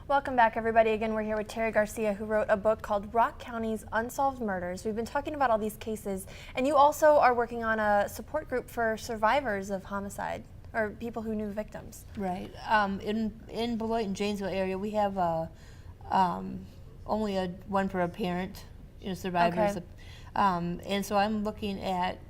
Welcome back, everybody. Again, we're here with Terry Garcia, who wrote a book called Rock County's Unsolved Murders. We've been talking about all these cases, and you also are working on a support group for survivors of homicide, or people who knew victims. Right. In Beloit and Janesville area, we have only one for a parent, survivors. Okay. And so I'm looking at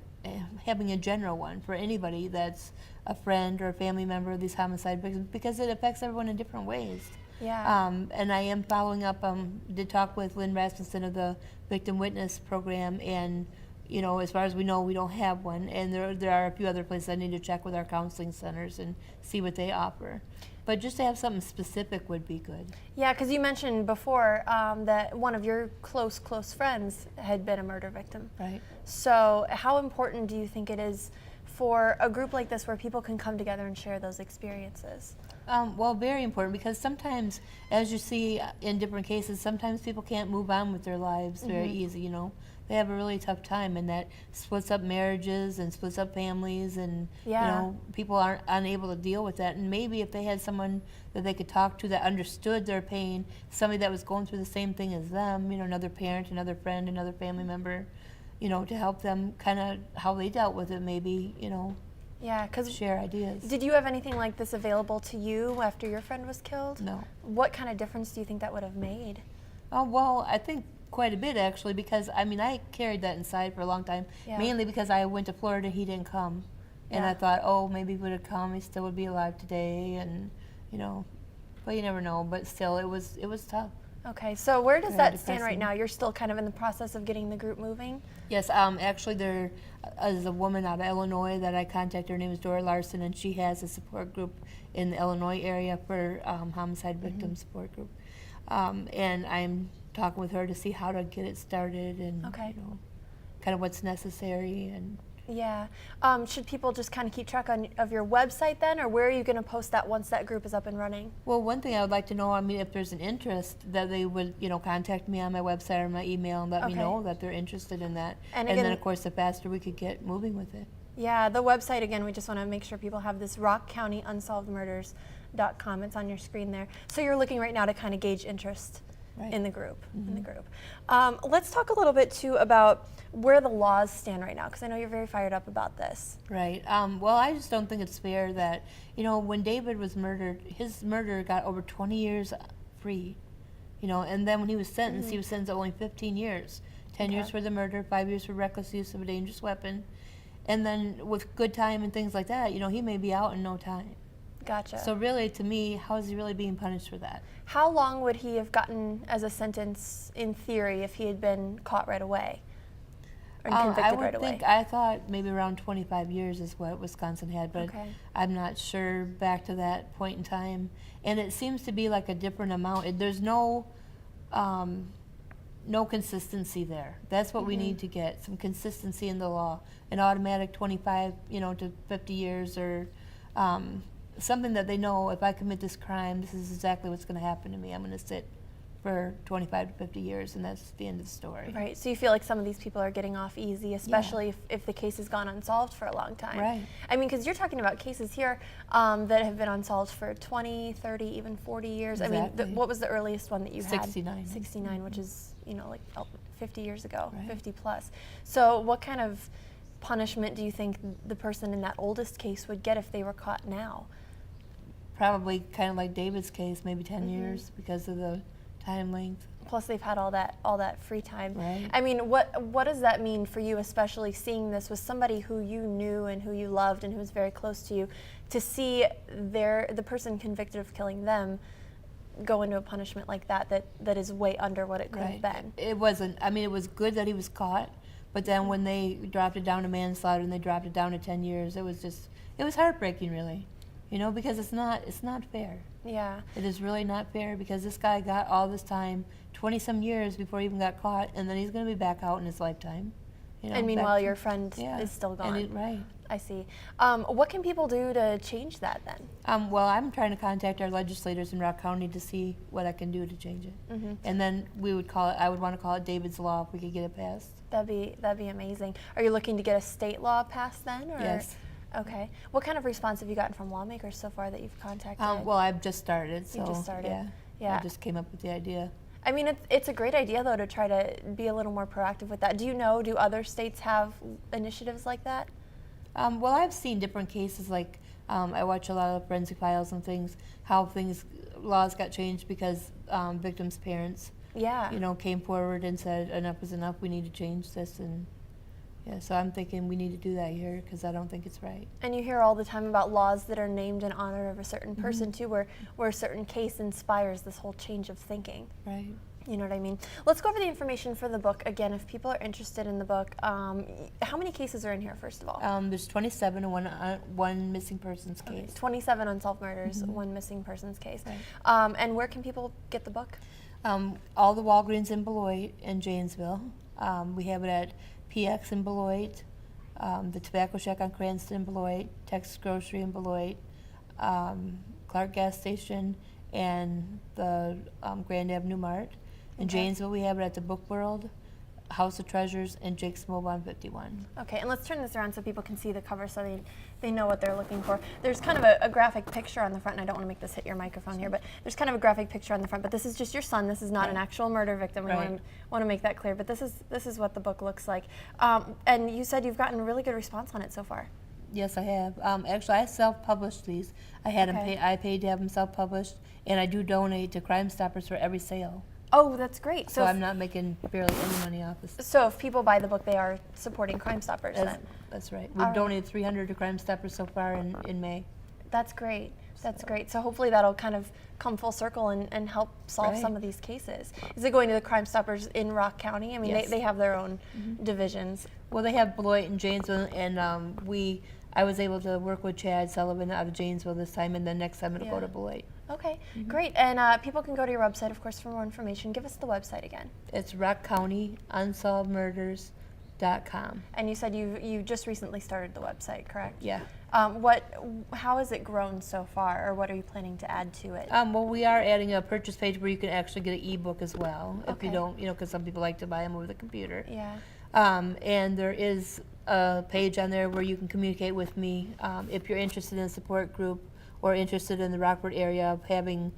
having a general one for anybody that's a friend or a family member of these homicide victims, because it affects everyone in different ways. Yeah. And I am following up, did talk with Lynn Rasmussen of the Victim Witness Program, and as far as we know, we don't have one, and there are a few other places I need to check with our counseling centers and see what they offer. But just to have something specific would be good. Yeah, because you mentioned before that one of your close friends had been a murder victim. Right. So how important do you think it is for a group like this where people can come together and share those experiences? Well, very important, because sometimes, as you see in different cases, sometimes people can't move on with their lives very easy, They have a really tough time, and that splits up marriages and splits up families, and people aren't unable to deal with that. And maybe if they had someone that they could talk to that understood their pain, somebody that was going through the same thing as them, another parent, another friend, another family member, to help them kind of how they dealt with it, maybe, Yeah, because share ideas. Did you have anything like this available to you after your friend was killed? No. What kind of difference do you think that would have made? Oh, well, I think quite a bit, actually, because I carried that inside for a long time, mainly because I went to Florida, he didn't come, and I thought, oh, maybe he would have come, he still would be alive today, and but you never know. But still, it was tough. Okay, so where does that stand right depressing. now? You're still kind of in the process of getting the group moving? Yes, actually, there is a woman out of Illinois that I contacted. Her name is Dora Larson, and she has a support group in the Illinois area for homicide victim support group, and I'm talking with her to see how to get it started, and kind of what's necessary. And Yeah. Should people just kind of keep track of your website then, or where are you going to post that once that group is up and running? well, one thing I would like to know, if there's an interest, that they would contact me on my website or my email and let me know that they're interested in that, And and again, then of course the faster we could get moving with it. Yeah, the website, again, we just want to make sure people have this rockcountyunsolvedmurders.com. It's on your screen there. So you're looking right now to kind of gauge interest in the group. Let's talk a little bit too about where the laws stand right now, because I know you're very fired up about this. Right. Well, I just don't think it's fair that, when David was murdered, his murder got over 20 years free, and then when he was sentenced, he was sentenced to only 15 years. 10 years for the murder, 5 years for reckless use of a dangerous weapon. And then with good time and things like that, he may be out in no time. Gotcha. So really, to me, how is he really being punished for that? How long would he have gotten as a sentence in theory if he had been caught right away? Or convicted right away? I thought maybe around 25 years is what Wisconsin had, but I'm not sure back to that point in time. And it seems to be like a different amount. There's no consistency there. That's what we need to get, some consistency in the law. An automatic 25, to 50 years, or something that they know, if I commit this crime, this is exactly what's going to happen to me. I'm going to sit for 25 to 50 years, and that's the end of the story. Right, so you feel like some of these people are getting off easy, especially if the case has gone unsolved for a long time. Right. Because you're talking about cases here that have been unsolved for 20, 30, even 40 years. Exactly. What was the earliest one that you had? 69. 69, which is, like 50 years ago, Right. 50 plus. So what kind of punishment do you think the person in that oldest case would get if they were caught now? Probably kind of like David's case, maybe 10 years because of the time length. Plus they've had all that free time. Right. What does that mean for you, especially seeing this with somebody who you knew and who you loved and who was very close to you, to see the person convicted of killing them go into a punishment like that is way under what it could have been? It wasn't. It was good that he was caught, but then when they dropped it down to manslaughter and they dropped it down to 10 years, it was heartbreaking, really. Because it's not fair. Yeah. It is really not fair, because this guy got all this time, 20-some years before he even got caught, and then he's going to be back out in his lifetime. And meanwhile, your friend is still gone. Right. I see. What can people do to change that then? Well, I'm trying to contact our legislators in Rock County to see what I can do to change it. And then I would want to call it David's Law if we could get it passed. That'd be amazing. Are you looking to get a state law passed then? Or? Yes. Okay. What kind of response have you gotten from lawmakers so far that you've contacted? Well, I've just started. So, You just started. Yeah. Yeah. I just came up with the idea. I mean, it's a great idea, though, to try to be a little more proactive with that. Do other states have initiatives like that? Well, I've seen different cases, like I watch a lot of forensic files and things, how laws got changed because victims' parents, Yeah. came forward and said enough is enough, we need to change this. And yeah, so I'm thinking we need to do that here because I don't think it's right. And you hear all the time about laws that are named in honor of a certain person, too, where a certain case inspires this whole change of thinking. Right. You know what I mean? Let's go over the information for the book. Again, if people are interested in the book, how many cases are in here, first of all? There's 27 and one missing persons case. Okay, 27 unsolved murders, one missing persons case. Right. And where can people get the book? All the Walgreens in Beloit and Janesville. We have it at PX in Beloit, the Tobacco Shack on Cranston in Beloit, Texas Grocery in Beloit, Clark Gas Station, and the Grand Avenue Mart. In Janesville, we have it at the Book World, House of Treasures, and Jake's Mobile on 51. Okay, and let's turn this around so people can see the cover so they know what they're looking for. There's kind of a graphic picture on the front, and I don't want to make this hit your microphone here, but there's kind of a graphic picture on the front, but this is just your son. This is not an actual murder victim. We want to make that clear, but this is what the book looks like. And you said you've gotten a really good response on it so far. Yes, I have. Actually, I self-published these. I had them I paid to have them self-published, and I do donate to Crime Stoppers for every sale. Oh, that's great. So I'm not making barely any money off this. So if people buy the book, they are supporting Crime Stoppers then? That's right. We've donated 300 to Crime Stoppers so far in May. That's great. That's great. So hopefully that'll kind of come full circle and help solve some of these cases. Is it going to the Crime Stoppers in Rock County? I mean, Yes. they have their own divisions. Well, they have Beloit and Janesville, and I was able to work with Chad Sullivan out of Janesville this time, and then next time it'll go to Beloit. Okay, great. And people can go to your website, of course, for more information. Give us the website again. It's Rock County unsolvedmurders.com. And you said you just recently started the website, correct? Yeah. How has it grown so far, or what are you planning to add to it? Well, we are adding a purchase page where you can actually get an ebook as well, if you Okay. don't, because some people like to buy them over the computer. Yeah. And there is a page on there where you can communicate with me if you're interested in a support group or interested in the Rockford area of having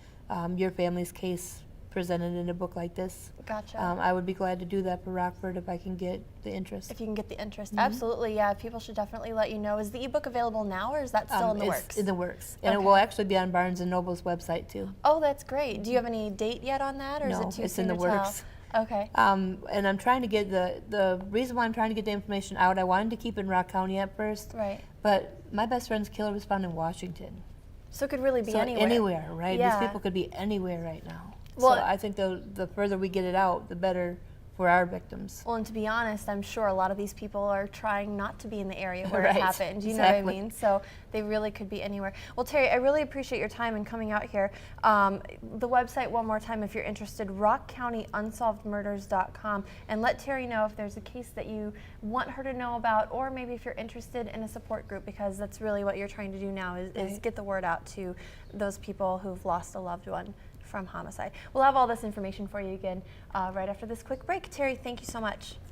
your family's case presented in a book like this. Gotcha. I would be glad to do that for Rockford if I can get the interest. If you can get the interest. Absolutely, yeah. People should definitely let you know. Is the ebook available now, or is that still in the works? It's in the works. And Okay. it will actually be on Barnes & Noble's website, too. Oh, that's great. Do you have any date yet on that, or is No, it too it's soon in the to works. tell? Okay. And I'm trying to get the reason why I'm trying to get the information out, I wanted to keep it in Rock County at first. Right. But my best friend's killer was found in Washington. So it could really be So anywhere. anywhere, right? Yeah. These people could be anywhere right now. Well, so I think the further we get it out, the better for our victims. Well, and to be honest, I'm sure a lot of these people are trying not to be in the area where Right, it happened. You know exactly. what I mean? So they really could be anywhere. Well, Terry, I really appreciate your time and coming out here. The website, one more time, if you're interested, rockcountyunsolvedmurders.com. And let Terry know if there's a case that you want her to know about, or maybe if you're interested in a support group, because that's really what you're trying to do now is get the word out to those people who've lost a loved one from homicide. We'll have all this information for you again right after this quick break. Terry, thank you so much.